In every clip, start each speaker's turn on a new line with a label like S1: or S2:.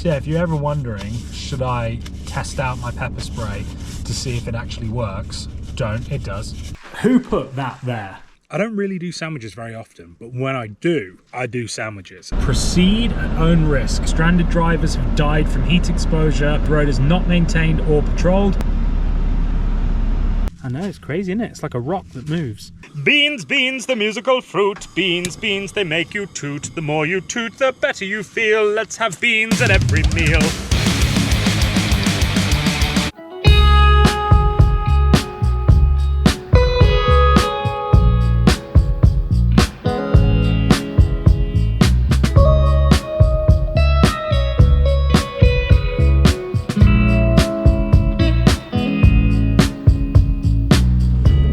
S1: So yeah, if you're ever wondering, should I test out my pepper spray to see if it actually works, don't, it does. Who put that there? I don't really do sandwiches very often, but when I do sandwiches. Proceed at own risk. Stranded drivers have died from heat exposure. The road is not maintained or patrolled. I know, it's crazy, isn't it? It's like a rock that moves. Beans, beans, the musical fruit. Beans, beans, they make you toot. The more you toot, the better you feel. Let's have beans at every meal.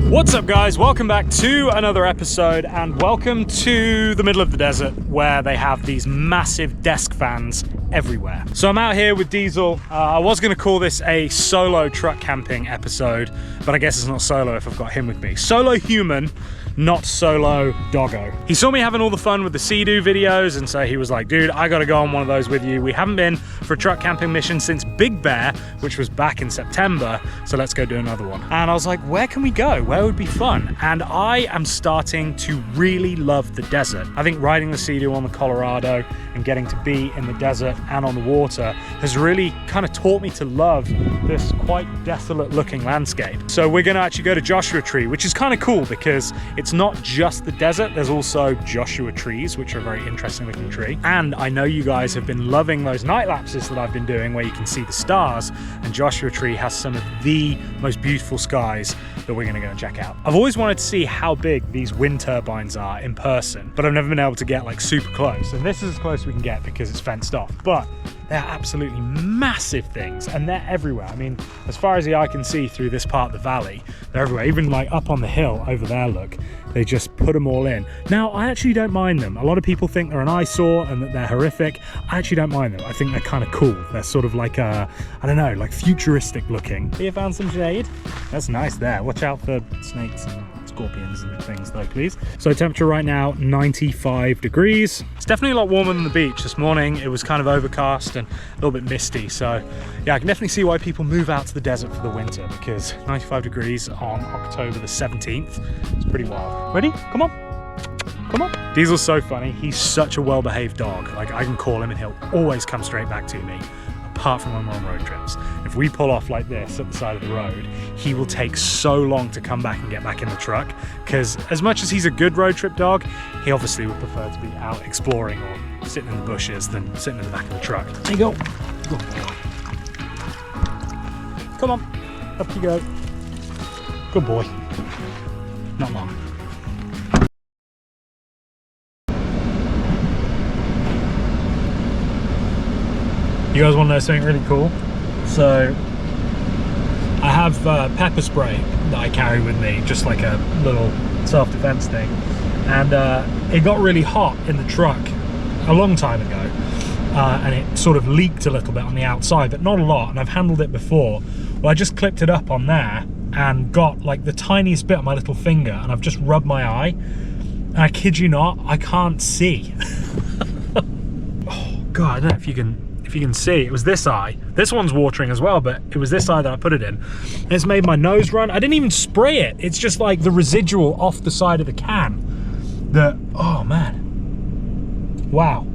S1: What's up guys, welcome back to another episode and welcome to the middle of the desert where they have these massive desk fans everywhere. So I'm out here with Diesel. I was going to call this a solo truck camping episode, but I guess it's not solo if I've got him with me. Solo human, not solo doggo. He saw me having all the fun with the Sea-Doo videos, and so he was like, dude, I gotta go on one of those with you. We haven't been for a truck camping mission since Big Bear, which was back in September, so let's go do another one. And I was like, where can we go? Where would be fun? And I am starting to really love the desert. I think riding the Sea-Doo on the Colorado and getting to be in the desert and on the water has really kind of taught me to love this quite desolate looking landscape. So we're gonna actually go to Joshua Tree, which is kind of cool because it's not just the desert, there's also Joshua trees, which are a very interesting looking tree. And I know you guys have been loving those night lapses that I've been doing where you can see the stars, and Joshua Tree has some of the most beautiful skies that we're gonna go and check out. I've always wanted to see how big these wind turbines are in person, but I've never been able to get like super close. And this is as close as we can get because it's fenced off. But they're absolutely massive things and they're everywhere. I mean, as far as the eye can see through this part of the valley, they're everywhere. Even like up on the hill over there, look, they just put them all in. Now, I actually don't mind them. A lot of people think they're an eyesore and that they're horrific. I actually don't mind them. I think they're kind of cool. They're sort of like, I don't know, like futuristic looking. You found some shade? That's nice there. Watch out for snakes and scorpions and things though, please. So temperature right now, 95 degrees. It's definitely a lot warmer than the beach. This morning it was kind of overcast and a little bit misty. So yeah, I can definitely see why people move out to the desert for the winter, because 95 degrees on October the 17th is pretty wild. Ready? Come on. Come on. Diesel's so funny. He's such a well-behaved dog. Like, I can call him and he'll always come straight back to me, apart from when we're on road trips. If we pull off like this at the side of the road, he will take so long to come back and get back in the truck, because as much as he's a good road trip dog, he obviously would prefer to be out exploring or sitting in the bushes than sitting in the back of the truck. There you go. Good boy. Come on, up you go. Good boy. Not long. You guys want to know something really cool? So I have pepper spray that I carry with me, just like a little self-defense thing, and it got really hot in the truck a long time ago, and it sort of leaked a little bit on the outside, but not a lot, and I've handled it before. Well, I just clipped it up on there and got like the tiniest bit on my little finger, and I've just rubbed my eye, and I kid you not, I can't see. Oh god, I don't know if you can see. It was this eye. This one's watering as well, but it was this eye that I put it in. And it's made my nose run. I didn't even spray it. It's just like the residual off the side of the can. Oh man. Wow.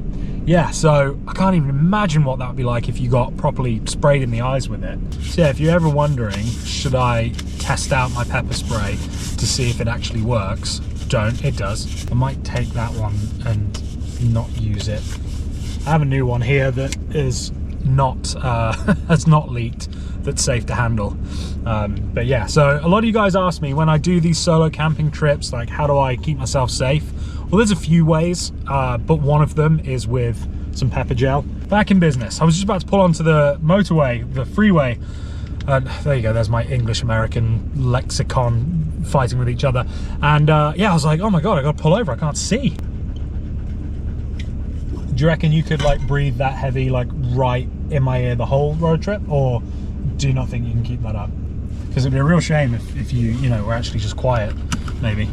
S1: Yeah, so I can't even imagine what that would be like if you got properly sprayed in the eyes with it. So yeah, if you're ever wondering, should I test out my pepper spray to see if it actually works, don't, it does. I might take that one and not use it. I have a new one here that is not has not leaked, that's safe to handle. But yeah, so a lot of you guys ask me when I do these solo camping trips, like, how do I keep myself safe? Well, there's a few ways, but one of them is with some pepper gel. Back in business. I was just about to pull onto the motorway, the freeway, and there you go, there's my English-American lexicon fighting with each other. And yeah, I was like, oh my god, I gotta pull over, I can't see. Do you reckon you could like breathe that heavy like right in my ear the whole road trip, or do you not think you can keep that up? Because it'd be a real shame if you know, were actually just quiet, maybe.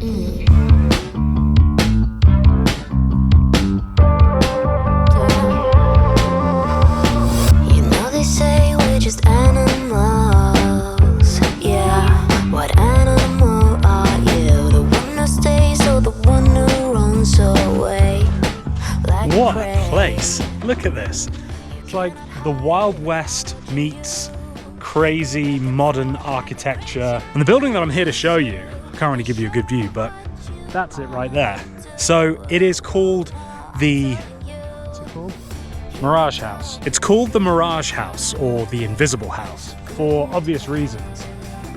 S1: Look at this. It's like the Wild West meets crazy modern architecture. And the building that I'm here to show you, I can't really give you a good view, but that's it right there. So it is called the, what's it called? Mirage House. It's called the Mirage House, or the Invisible House, for obvious reasons.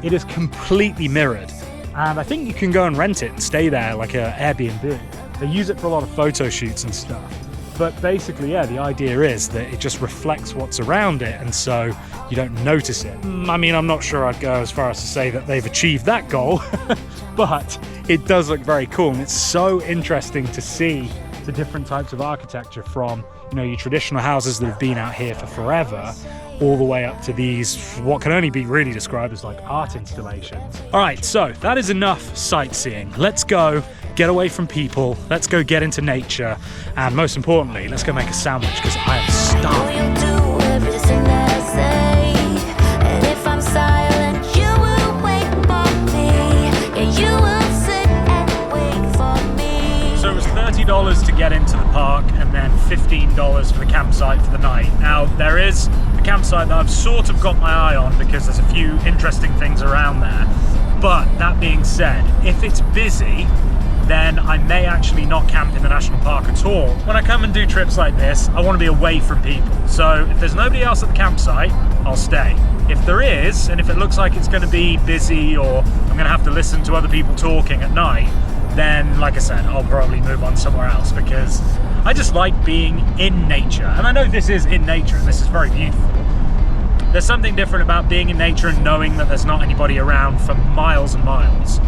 S1: It is completely mirrored, and I think you can go and rent it and stay there like an Airbnb. They use it for a lot of photo shoots and stuff. But basically, yeah, the idea is that it just reflects what's around it, and so you don't notice it. I mean, I'm not sure I'd go as far as to say that they've achieved that goal, but it does look very cool, and it's so interesting to see the different types of architecture from, you know, your traditional houses that have been out here for forever, all the way up to these, what can only be really described as like art installations. All right, so that is enough sightseeing. Let's go get away from people. Let's go get into nature. And most importantly, let's go make a sandwich because I am starving. $30 to get into the park and then $15 for the campsite for the night. Now there is a campsite that I've sort of got my eye on because there's a few interesting things around there. But that being said, if it's busy, then I may actually not camp in the national park at all. When I come and do trips like this, I want to be away from people. So if there's nobody else at the campsite, I'll stay. If there is, and if it looks like it's going to be busy or I'm going to have to listen to other people talking at night, then, like I said, I'll probably move on somewhere else because I just like being in nature. And I know this is in nature and this is very beautiful. There's something different about being in nature and knowing that there's not anybody around for miles and miles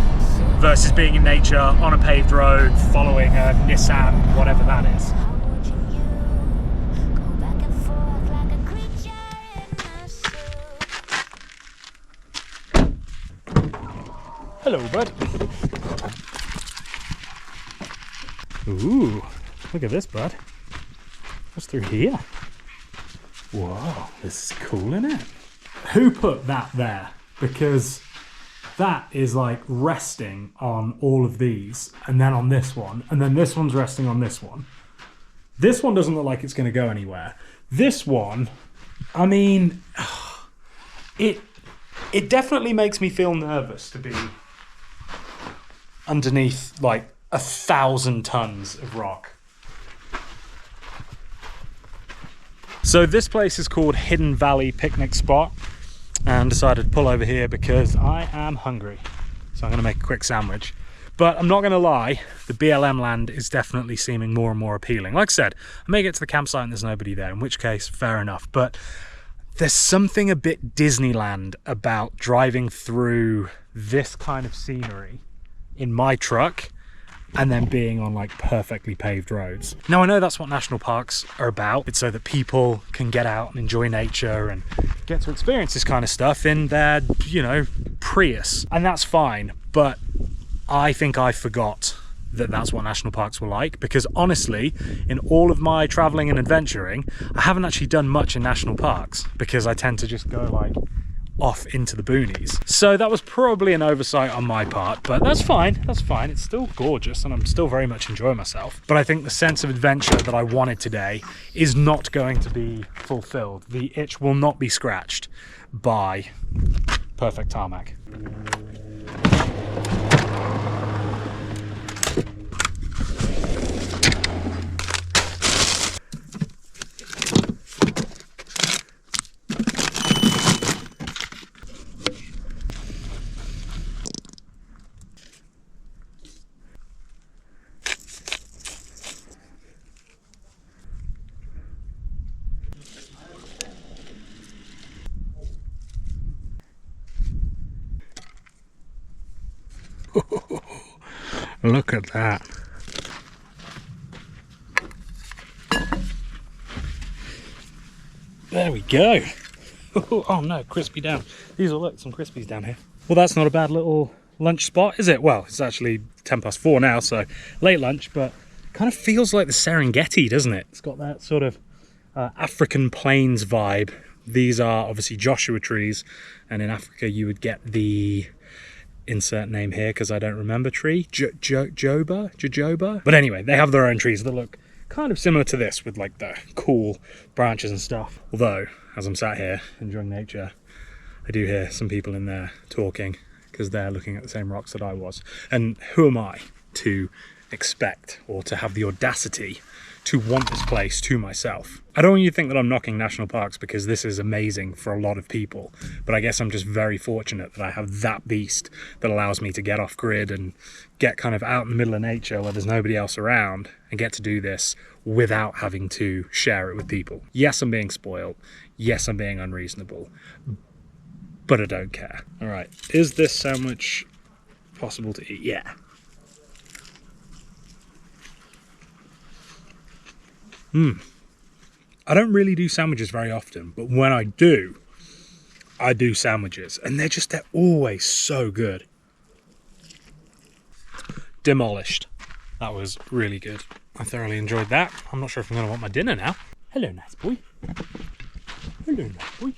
S1: versus being in nature on a paved road following a Nissan, whatever that is. Hello, bud. Ooh, look at this, bud. What's through here? Whoa, this is cool, isn't it? Who put that there? Because that is like resting on all of these, and then on this one, and then this one's resting on this one. This one doesn't look like it's going to go anywhere. This one, I mean, it definitely makes me feel nervous to be underneath like 1,000 tons of rock. So this place is called Hidden Valley Picnic Spot, and decided to pull over here because I am hungry. So I'm going to make a quick sandwich. But I'm not going to lie, the BLM land is definitely seeming more and more appealing. Like I said, I may get to the campsite and there's nobody there, in which case, fair enough. But there's something a bit Disneyland about driving through this kind of scenery in my truck and then being on like perfectly paved roads. Now I know that's what national parks are about. It's so that people can get out and enjoy nature and get to experience this kind of stuff in their, you know, Prius. And that's fine, but I think I forgot that that's what national parks were like, because honestly, in all of my traveling and adventuring, I haven't actually done much in national parks because I tend to just go like off into the boonies. So that was probably an oversight on my part, but that's fine, that's fine. It's still gorgeous and I'm still very much enjoying myself. But I think the sense of adventure that I wanted today is not going to be fulfilled. The itch will not be scratched by perfect tarmac. Look at that. There we go. Oh no, crispy down. These will look some crispies down here. Well, that's not a bad little lunch spot, is it? Well, it's actually 4:10 now, so late lunch, but kind of feels like the Serengeti, doesn't it? It's got that sort of African plains vibe. These are obviously Joshua trees, and in Africa you would get the insert name here because I don't remember tree, jojoba. But anyway, they have their own trees that look kind of similar to this with like the cool branches and stuff. Although, as I'm sat here enjoying nature, I do hear some people in there talking because they're looking at the same rocks that I was. And who am I to expect or to have the audacity to want this place to myself? I don't want you to think that I'm knocking national parks, because this is amazing for a lot of people, but I guess I'm just very fortunate that I have that beast that allows me to get off grid and get kind of out in the middle of nature where there's nobody else around and get to do this without having to share it with people. Yes, I'm being spoiled. Yes, I'm being unreasonable, but I don't care. All right, is this sandwich possible to eat? Yeah. I don't really do sandwiches very often, but when I do sandwiches, and they're always so good. Demolished. That was really good. I thoroughly enjoyed that. I'm not sure if I'm going to want my dinner now. Hello, nice boy. Hello, nice boy.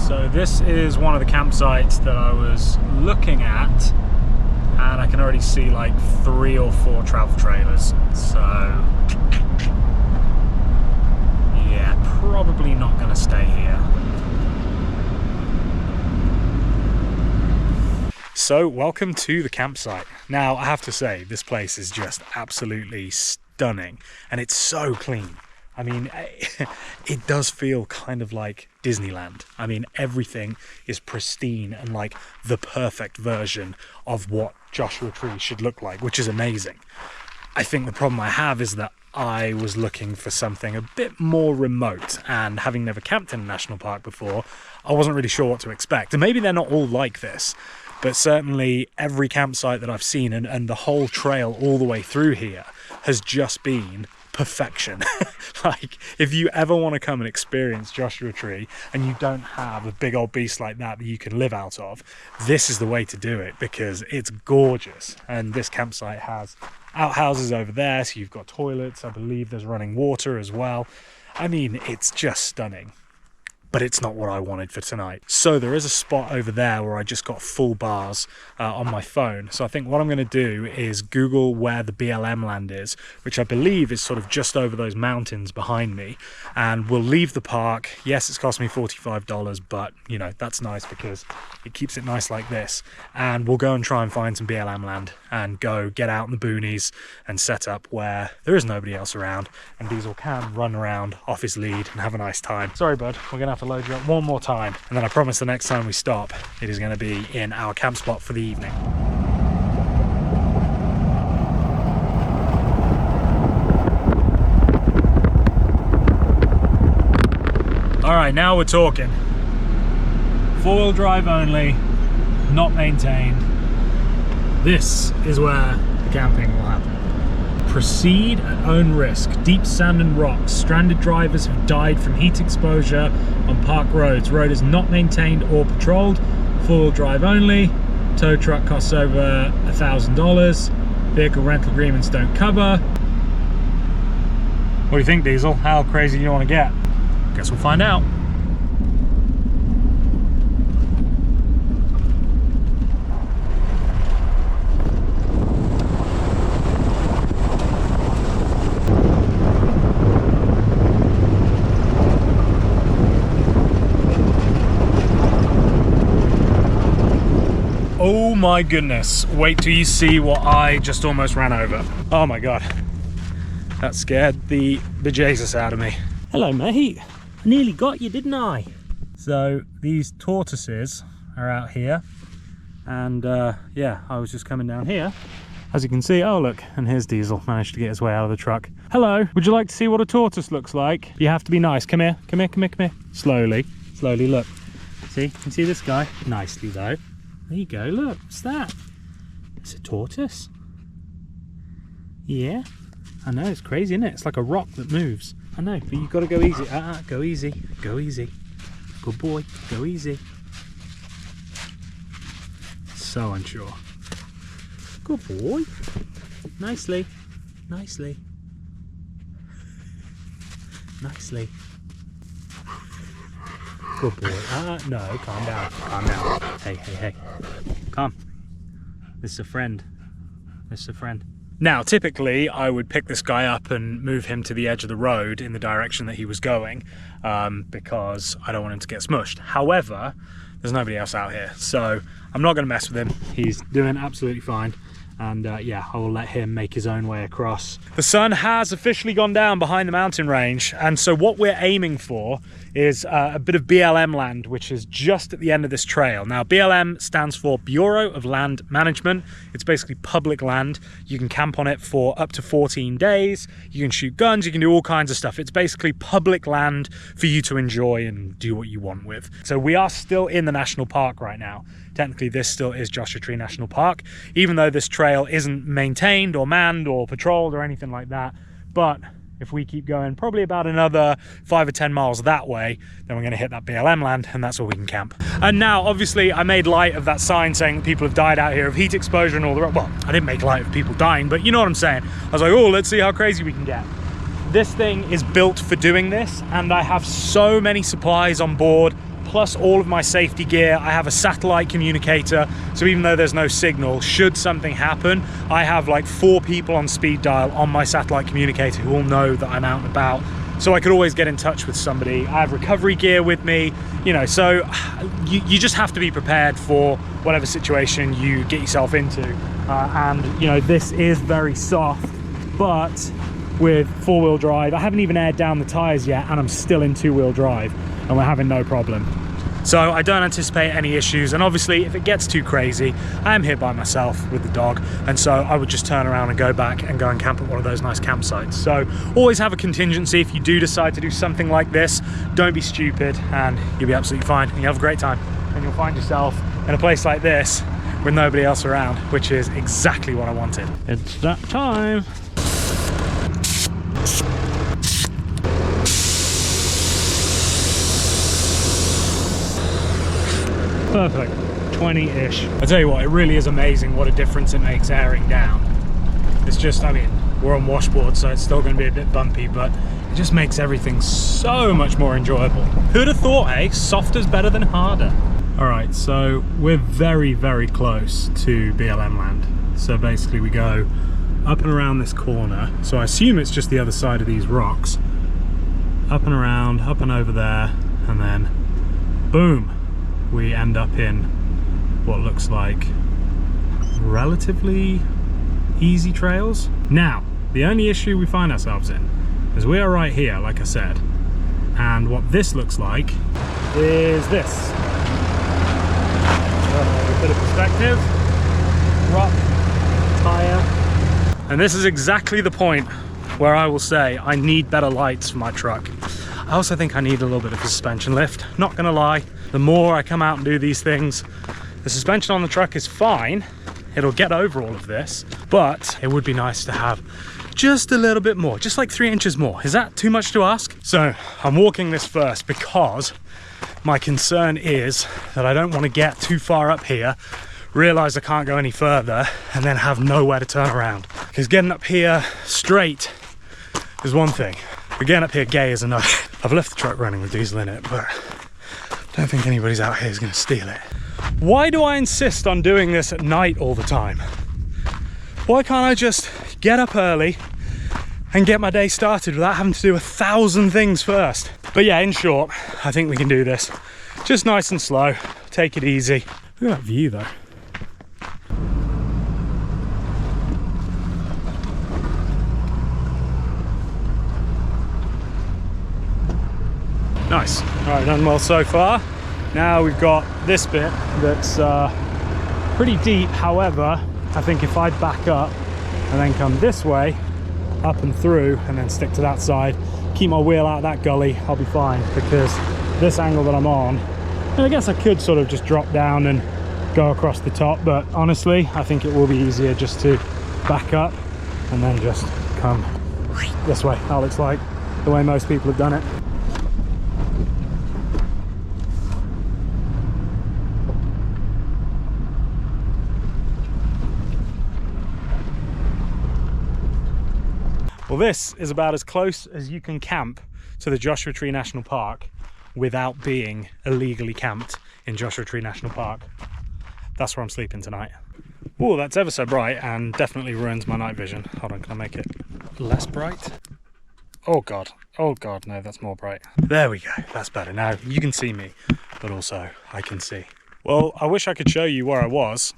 S1: So this is one of the campsites that I was looking at, and I can already see like 3 or 4 travel trailers. So yeah, probably not going to stay here. So welcome to the campsite. Now I have to say, this place is just absolutely stunning, and it's so clean. I mean, it does feel kind of like Disneyland. I mean, everything is pristine and like the perfect version of what Joshua Tree should look like, which is amazing. I think the problem I have is that I was looking for something a bit more remote, and having never camped in a national park before, I wasn't really sure what to expect. And maybe they're not all like this, but certainly every campsite that I've seen and the whole trail all the way through here has just been perfection. Like, if you ever want to come and experience Joshua Tree and you don't have a big old beast like that you can live out of, this is the way to do it, because it's gorgeous. And this campsite has outhouses over there, so you've got toilets. I believe there's running water as well. I mean, it's just stunning. But it's not what I wanted for tonight. So there is a spot over there where I just got full bars on my phone. So I think what I'm going to do is Google where the BLM land is, which I believe is sort of just over those mountains behind me. And we'll leave the park. Yes, it's cost me $45, but you know, that's nice because it keeps it nice like this. And we'll go and try and find some BLM land and go get out in the boonies and set up where there is nobody else around, and Diesel can run around off his lead and have a nice time. Sorry, bud, we're going to have to load you up one more time, and then I promise the next time we stop, it is going to be in our camp spot for the evening. All right, now we're talking. 4-wheel drive only, not maintained. This is where the camping will happen. Proceed at own risk. Deep sand and rocks. Stranded drivers have died from heat exposure on park roads. Road is not maintained or patrolled. 4-wheel drive only. Tow truck costs over $1,000. Vehicle rental agreements don't cover. What do you think, Diesel? How crazy do you want to get? Guess we'll find out. Oh my goodness, wait till you see what I just almost ran over. Oh my God, that scared the bejesus out of me. Hello mate, I nearly got you, didn't I? So these tortoises are out here, and yeah, I was just coming down here. As you can see, oh look, and here's Diesel, managed to get his way out of the truck. Hello, would you like to see what a tortoise looks like? You have to be nice, come here, come here, come here, come here. Slowly, slowly, look. See, you can see this guy? Nicely though. There you go, look, what's that? It's a tortoise. Yeah, I know, it's crazy, isn't it? It's like a rock that moves. I know, but you've got to go easy. Go easy, go easy. Good boy, go easy. So unsure. Good boy. Nicely, nicely. Nicely. Good boy. No, calm down, calm down. Hey, hey, hey. Come. This is a friend. This is a friend. Now, typically, I would pick this guy up and move him to the edge of the road in the direction that he was going, because I don't want him to get smushed. However, there's nobody else out here, so I'm not going to mess with him. He's doing absolutely fine. And yeah, I will let him make his own way across. The sun has officially gone down behind the mountain range, and so what we're aiming for is a bit of BLM land, which is just at the end of this trail. Now, BLM stands for Bureau of Land Management. It's basically public land. You can camp on it for up to 14 days. You can shoot guns, you can do all kinds of stuff. It's basically public land for you to enjoy and do what you want with. So we are still in the national park right now. Technically, this still is Joshua Tree National Park, even though this trail isn't maintained or manned or patrolled or anything like that. But if we keep going probably about another 5 or 10 miles that way, then we're going to hit that BLM land, and that's where we can camp. And now, obviously, I made light of that sign saying that people have died out here of heat exposure and all the rest. Well, I didn't make light of people dying, but you know what I'm saying. I was like, oh, let's see how crazy we can get. This thing is built for doing this, and I have so many supplies on board, plus all of my safety gear. I have a satellite communicator, so even though there's no signal, should something happen, I have like 4 people on speed dial on my satellite communicator who will know that I'm out and about, so I could always get in touch with somebody. I have recovery gear with me, you know, so you just have to be prepared for whatever situation you get yourself into. And you know, this is very soft, but with 4-wheel drive, I haven't even aired down the tires yet, and I'm still in 2-wheel drive, and we're having no problem. So I don't anticipate any issues, and obviously if it gets too crazy, I am here by myself with the dog, and so I would just turn around and go back and go and camp at one of those nice campsites. So always have a contingency if you do decide to do something like this. Don't be stupid, and you'll be absolutely fine, and you'll have a great time, and you'll find yourself in a place like this with nobody else around, which is exactly what I wanted. It's that time. Perfect, 20-ish. I tell you what, it really is amazing what a difference it makes airing down. It's just, I mean, we're on washboard, so it's still going to be a bit bumpy, but it just makes everything so much more enjoyable. Who'd have thought, eh? Softer's better than harder. All right, so we're very, very close to BLM land. So basically we go up and around this corner. So I assume it's just the other side of these rocks. Up and around, up and over there, and then boom. We end up in what looks like relatively easy trails. Now, the only issue we find ourselves in is we are right here, like I said, and what this looks like is this. A bit of perspective, rock, tire, and this is exactly the point where I will say I need better lights for my truck. I also think I need a little bit of a suspension lift, not gonna lie. The more I come out and do these things, the suspension on the truck is fine. It'll get over all of this, but it would be nice to have just a little bit more, just like 3 inches more. Is that too much to ask? So I'm walking this first because my concern is that I don't want to get too far up here, realize I can't go any further, and then have nowhere to turn around. Because getting up here straight is one thing, but getting up here gay is another. I've left the truck running with diesel in it, but I don't think anybody's out here is going to steal it. Why do I insist on doing this at night all the time? Why can't I just get up early and get my day started without having to do 1,000 things first? But yeah, in short, I think we can do this. Just nice and slow, take it easy. Look at that view though. Nice. All right, done well so far. Now we've got this bit that's pretty deep. However, I think if I back up and then come this way, up and through, and then stick to that side, keep my wheel out of that gully, I'll be fine, because this angle that I'm on, and I guess I could sort of just drop down and go across the top, but honestly, I think it will be easier just to back up and then just come this way. That looks like the way most people have done it. Well, this is about as close as you can camp to the Joshua Tree National Park without being illegally camped in Joshua Tree National Park. that's where I'm sleeping tonight. Oh, that's ever so bright and definitely ruins my night vision. Hold on, can I make it less bright? Oh God, no, that's more bright. There we go, that's better. Now you can see me, but also I can see. Well, I wish I could show you where I was,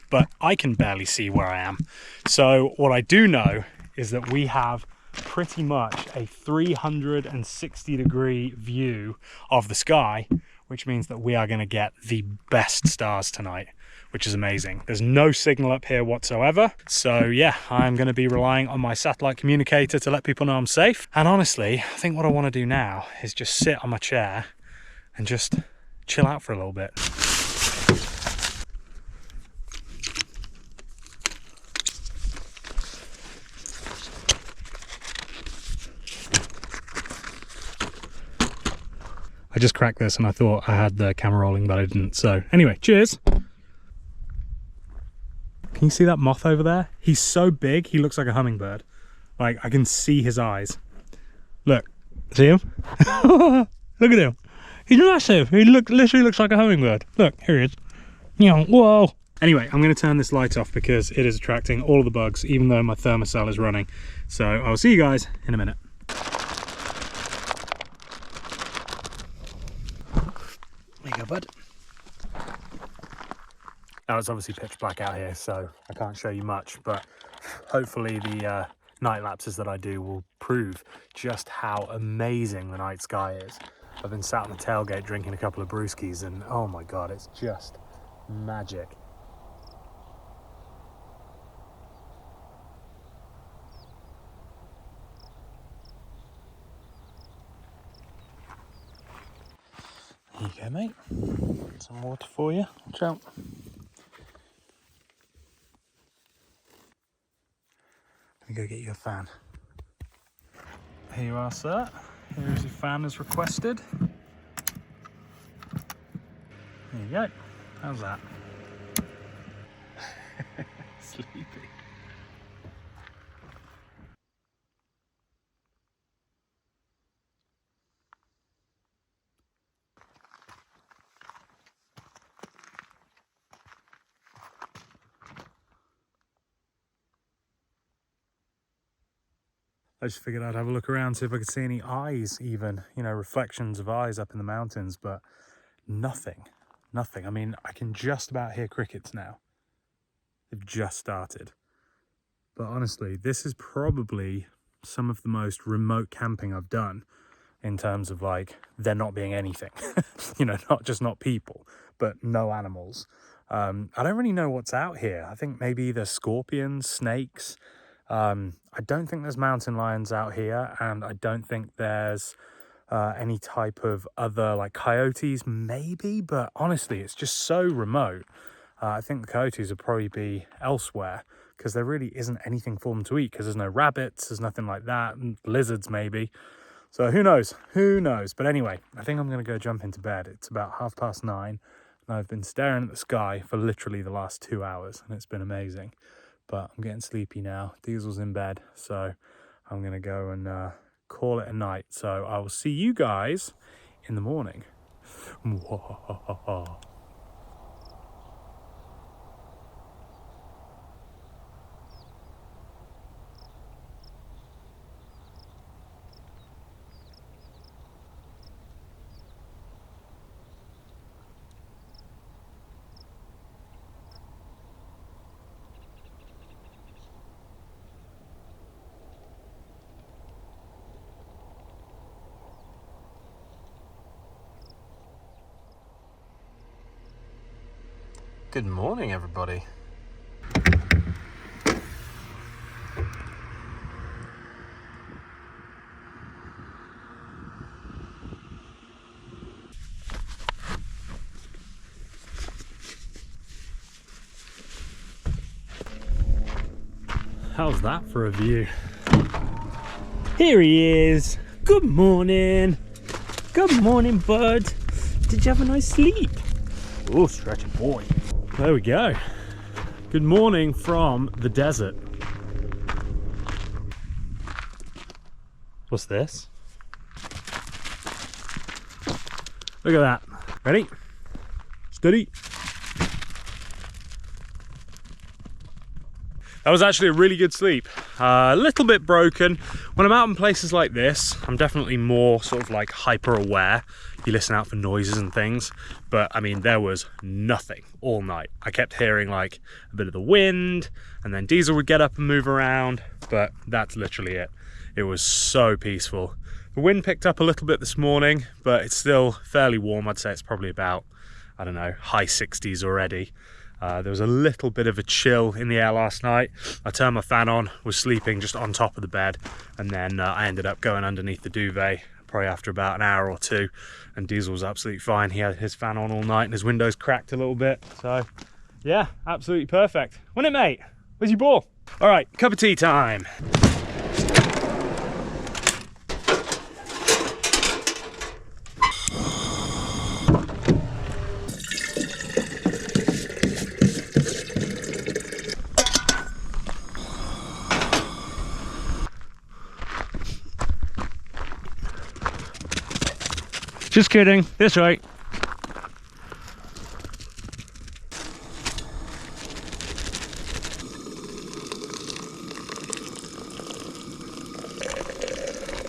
S1: but I can barely see where I am. So what I do know is that we have pretty much a 360-degree view of the sky, which means that we are going to get the best stars tonight, which is amazing. There's no signal up here whatsoever. So yeah, I'm going to be relying on my satellite communicator to let people know I'm safe. And honestly, I think what I want to do now is just sit on my chair and just chill out for a little bit. I just cracked this and I thought I had the camera rolling, but I didn't. So anyway, cheers. Can you see that moth over there? He's so big, he looks like a hummingbird. Like, I can see his eyes. Look, see him? Look at him. He's massive. He literally looks like a hummingbird. Look, here he is. Whoa. Anyway, I'm going to turn this light off because it is attracting all of the bugs, even though my thermocell is running. So I'll see you guys in a minute. There you go, bud. Now it's obviously pitch black out here, so I can't show you much, but hopefully the night lapses that I do will prove just how amazing the night sky is. I've been sat on the tailgate drinking a couple of brewskis and oh my God, it's just magic. There you go, mate. Some water for you. Watch out. Let me go get you a fan. Here you are, sir. Here is your fan as requested. There you go. How's that? Sleepy. I just figured I'd have a look around, see if I could see any eyes even, you know, reflections of eyes up in the mountains, but nothing. I mean, I can just about hear crickets now. They've just started. But honestly, this is probably some of the most remote camping I've done in terms of like there not being anything, you know, not people, but no animals. I don't really know what's out here. I think maybe there's scorpions, snakes. I don't think there's mountain lions out here, and I don't think there's any type of other like coyotes maybe, but honestly it's just so remote. I think the coyotes would probably be elsewhere because there really isn't anything for them to eat because there's no rabbits, there's nothing like that, and lizards maybe. So who knows, but anyway, I think I'm gonna go jump into bed. It's about 9:30 and I've been staring at the sky for literally the last 2 hours and it's been amazing. But I'm getting sleepy now. Diesel's in bed, so I'm gonna go and call it a night. So I will see you guys in the morning. Good morning, everybody. How's that for a view? Here he is. Good morning. Good morning, bud. Did you have a nice sleep? Oh, stretchy boy. There we go. Good morning from the desert. What's this? Look at that. Ready? Steady. That was actually a really good sleep. A little bit broken. When I'm out in places like this, I'm definitely more sort of like hyper aware. You listen out for noises and things, but I mean, there was nothing all night. I kept hearing like a bit of the wind, and then Diesel would get up and move around, but that's literally it. It was so peaceful. The wind picked up a little bit this morning, but it's still fairly warm. I'd say it's probably about, I don't know, high 60s already. There was a little bit of a chill in the air last night. I turned my fan on, was sleeping just on top of the bed, and then I ended up going underneath the duvet probably after about an hour or two, and Diesel was absolutely fine. He had his fan on all night and his windows cracked a little bit. So yeah, absolutely perfect. Wasn't it, mate? Where's your ball? All right, cup of tea time. Just kidding, this way.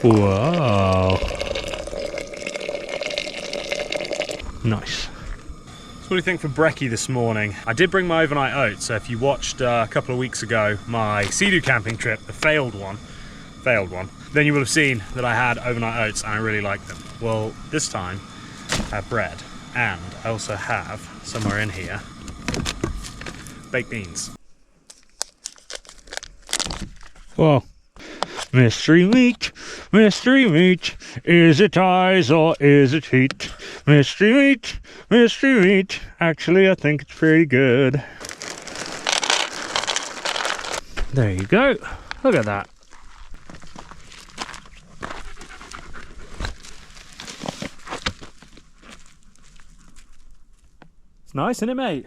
S1: Whoa. Nice. So what do you think for brekkie this morning? I did bring my overnight oats, so if you watched a couple of weeks ago my Sea-Doo camping trip, the failed one, then you will have seen that I had overnight oats and I really like them. Well, this time I have bread, and I also have, somewhere in here, baked beans. Whoa. Mystery meat, is it eyes or is it heat? Mystery meat, actually I think it's pretty good. There you go, look at that. It's nice, isn't it, mate?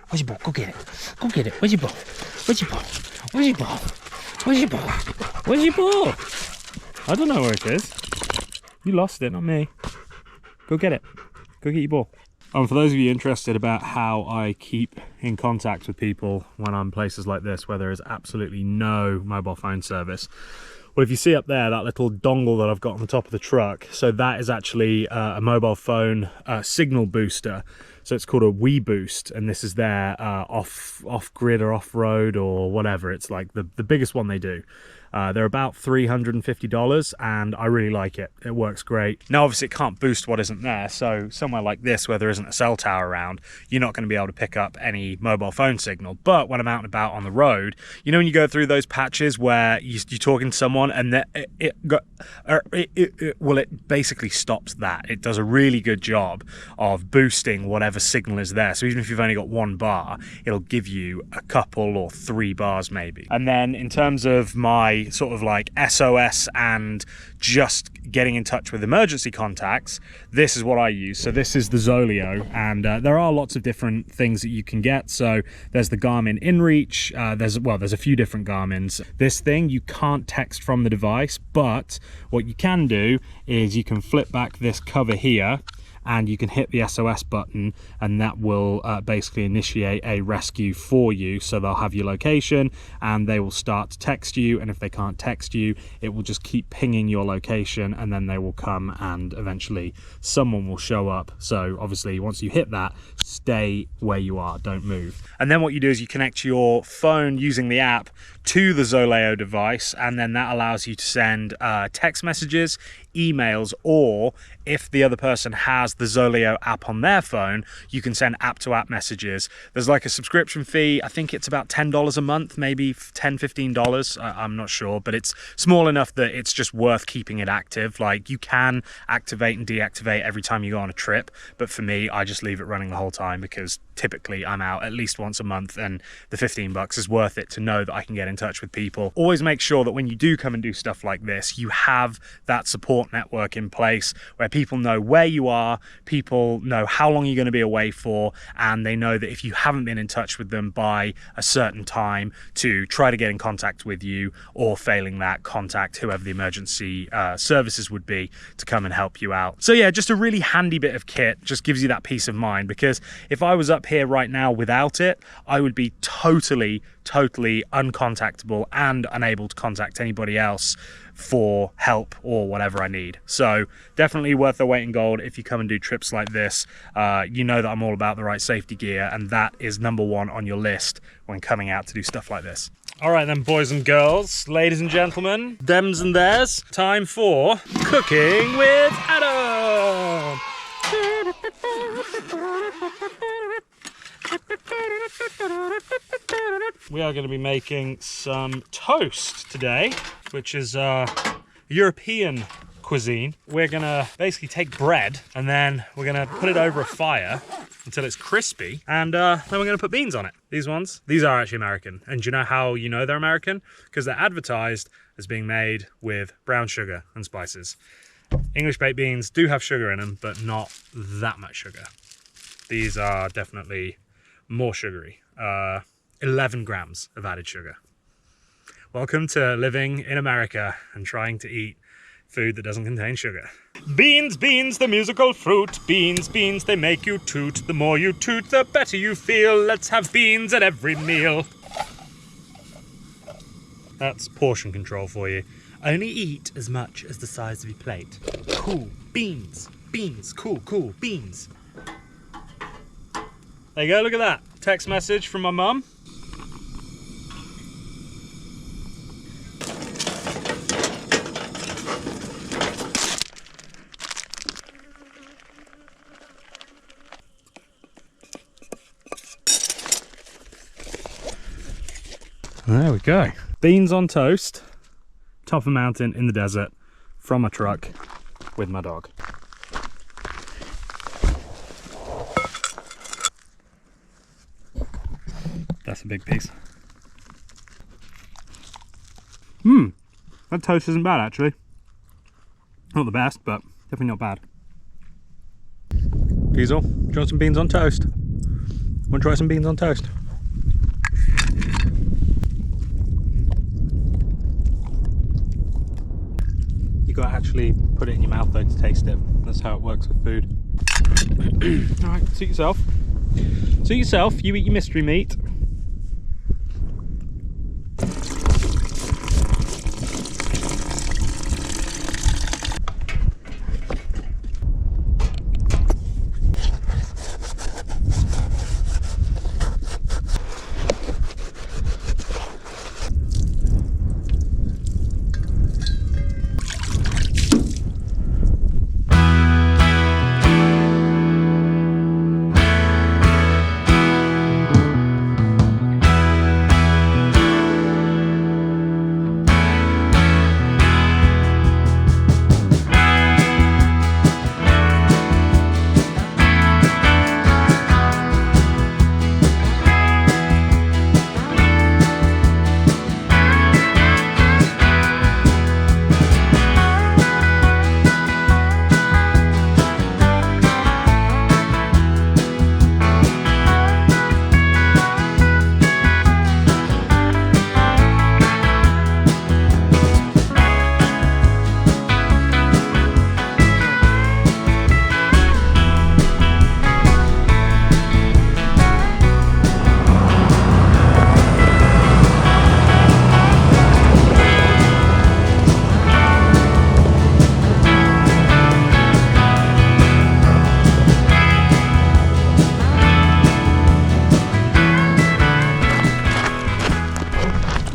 S1: Where's your ball? Go get it. Go get it. Where's your ball? Where's your ball? Where's your ball? Where's your ball? Where's your ball? I don't know where it is. You lost it, not me. Go get it. Go get your ball. For those of you interested about how I keep in contact with people when I'm in places like this where there is absolutely no mobile phone service, well, if you see up there that little dongle that I've got on the top of the truck, so that is actually a mobile phone signal booster. So it's called a Wii Boost, and this is their off-grid or off-road or whatever. It's like the biggest one they do. They're about $350, and I really like it. It works great. Now, obviously, it can't boost what isn't there, so somewhere like this, where there isn't a cell tower around, you're not going to be able to pick up any mobile phone signal. But when I'm out and about on the road, you know when you go through those patches where you're talking to someone, and it basically stops that. It does a really good job of boosting whatever signal is there. So even if you've only got one bar, it'll give you a couple or 3 bars maybe. And then in terms of my sort of like SOS and just getting in touch with emergency contacts, this is what I use. So this is the Zoleo, and there are lots of different things that you can get. So there's the Garmin InReach, there's a few different Garmins. This thing you can't text from the device, but what you can do is you can flip back this cover here and you can hit the SOS button, and that will basically initiate a rescue for you. So they'll have your location and they will start to text you, and if they can't text you, it will just keep pinging your location, and then they will come and eventually someone will show up. So obviously once you hit that, stay where you are, don't move. And then what you do is you connect your phone using the app to the Zoleo device, and then that allows you to send text messages, emails, or if the other person has the Zoleo app on their phone, you can send app-to-app messages. There's like a subscription fee. I think it's about $10 a month, maybe $10, $15. I'm not sure, but it's small enough that it's just worth keeping it active. Like, you can activate and deactivate every time you go on a trip, but for me, I just leave it running the whole time because typically I'm out at least once a month, and the $15 is worth it to know that I can get in touch with people. Always make sure that when you do come and do stuff like this, you have that support support network in place where people know where you are, people know how long you're going to be away for, and they know that if you haven't been in touch with them by a certain time, to try to get in contact with you, or failing that, contact whoever the emergency services would be to come and help you out. So yeah, just a really handy bit of kit, just gives you that peace of mind, because if I was up here right now without it, I would be totally uncontactable and unable to contact anybody else for help or whatever I need. So definitely worth the weight in gold if you come and do trips like this. You know that I'm all about the right safety gear, and that is number one on your list when coming out to do stuff like this. All right then, boys and girls, ladies and gentlemen, dems and theirs, time for Cooking with Adam. We are going to be making some toast today, which is European cuisine. We're going to basically take bread and then we're going to put it over a fire until it's crispy, and then we're going to put beans on it. These are actually American. And do you know how you know they're American? Because they're advertised as being made with brown sugar and spices. English baked beans do have sugar in them, but not that much sugar. These are definitely more sugary. 11 grams of added sugar. Welcome to living in America and trying to eat food that doesn't contain sugar. Beans, beans, the musical fruit. Beans, beans, they make you toot. The more you toot, the better you feel. Let's have beans at every meal. That's portion control for you. Only eat as much as the size of your plate. Cool, beans, beans, cool, beans. There you go, look at that. Text message from my mum. There we go. Beans on toast, top of a mountain in the desert, from a truck with my dog. That's a big piece. That toast isn't bad actually. Not the best, but definitely not bad. Diesel, do you want some beans on toast? Want to try some beans on toast? You gotta actually put it in your mouth though to taste it. That's how it works with food. Alright, suit yourself. Suit yourself, you eat your mystery meat.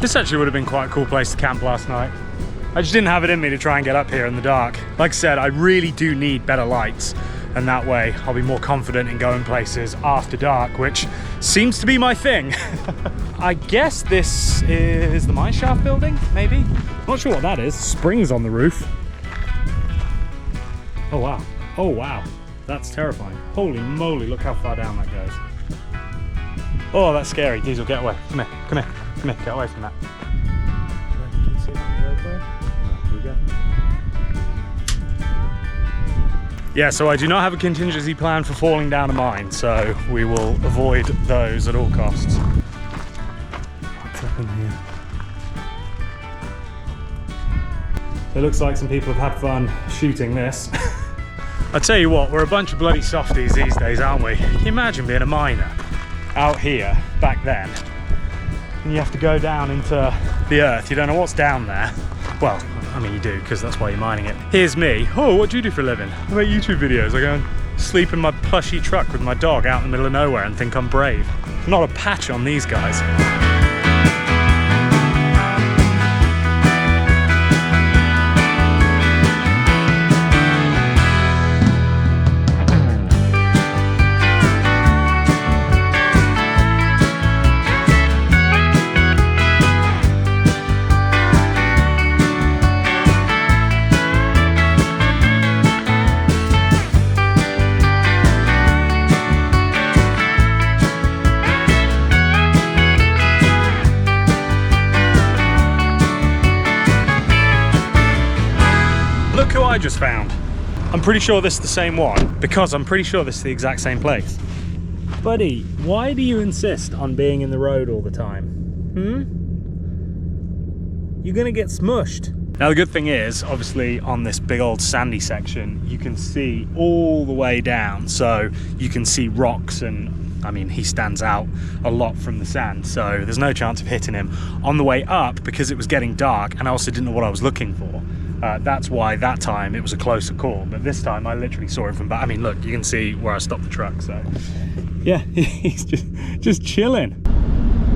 S1: This actually would have been quite a cool place to camp last night. I just didn't have it in me to try and get up here in the dark. Like I said, I really do need better lights, and that way I'll be more confident in going places after dark, which seems to be my thing. I guess this is the mineshaft building, maybe? Not sure what that is. Springs on the roof. Oh wow. Oh wow. That's terrifying. Holy moly, look how far down that goes. Oh, that's scary. Diesel, get away. Come here, come here, come here, get away from that. Can you see that? Here we go. Yeah, so I do not have a contingency plan for falling down a mine, so we will avoid those at all costs. What's up in here? It looks like some people have had fun shooting this. I tell you what, we're a bunch of bloody softies these days, aren't we? Can you imagine being a miner out here back then? And you have to go down into the earth. You don't know what's down there. Well, I mean you do, because that's why you're mining it. Here's me. Oh, what do you do for a living? I make YouTube videos. I go and sleep in my plushy truck with my dog out in the middle of nowhere and think I'm brave. Not a patch on these guys. Look who I just found. I'm pretty sure this is the same one, because I'm pretty sure this is the exact same place. Buddy, why do you insist on being in the road all the time? You're gonna get smushed. Now the good thing is, obviously on this big old sandy section, you can see all the way down. So you can see rocks and, I mean, he stands out a lot from the sand. So there's no chance of hitting him. On the way up, because it was getting dark and I also didn't know what I was looking for, that's why that time it was a closer call, but this time I literally saw him from back. I mean, look, you can see where I stopped the truck, so yeah, he's just chilling.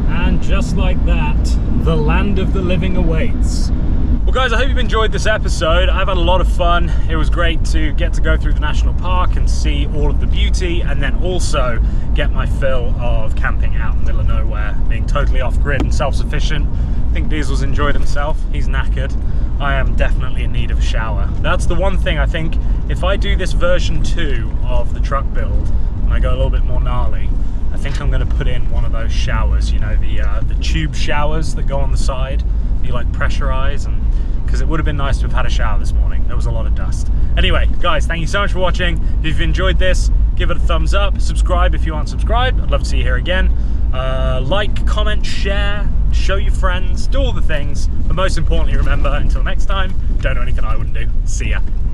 S1: And just like that, the land of the living awaits. Well guys, I hope you've enjoyed this episode. I've had a lot of fun. It was great to get to go through the national park and see all of the beauty, and then also get my fill of camping out in the middle of nowhere, being totally off grid and self-sufficient. I think Diesel's enjoyed himself. He's knackered. I am definitely in need of a shower. That's the one thing I think, if I do this version 2 of the truck build and I go a little bit more gnarly, I think I'm going to put in one of those showers, you know, the tube showers that go on the side, you like pressurize, and because it would have been nice to have had a shower this morning. There was a lot of dust. Anyway, guys, thank you so much for watching. If you've enjoyed this, give it a thumbs up, subscribe if you aren't subscribed. I'd love to see you here again. Like, comment, share, show your friends, do all the things, but most importantly, remember, until next time, don't do anything I wouldn't do. See ya.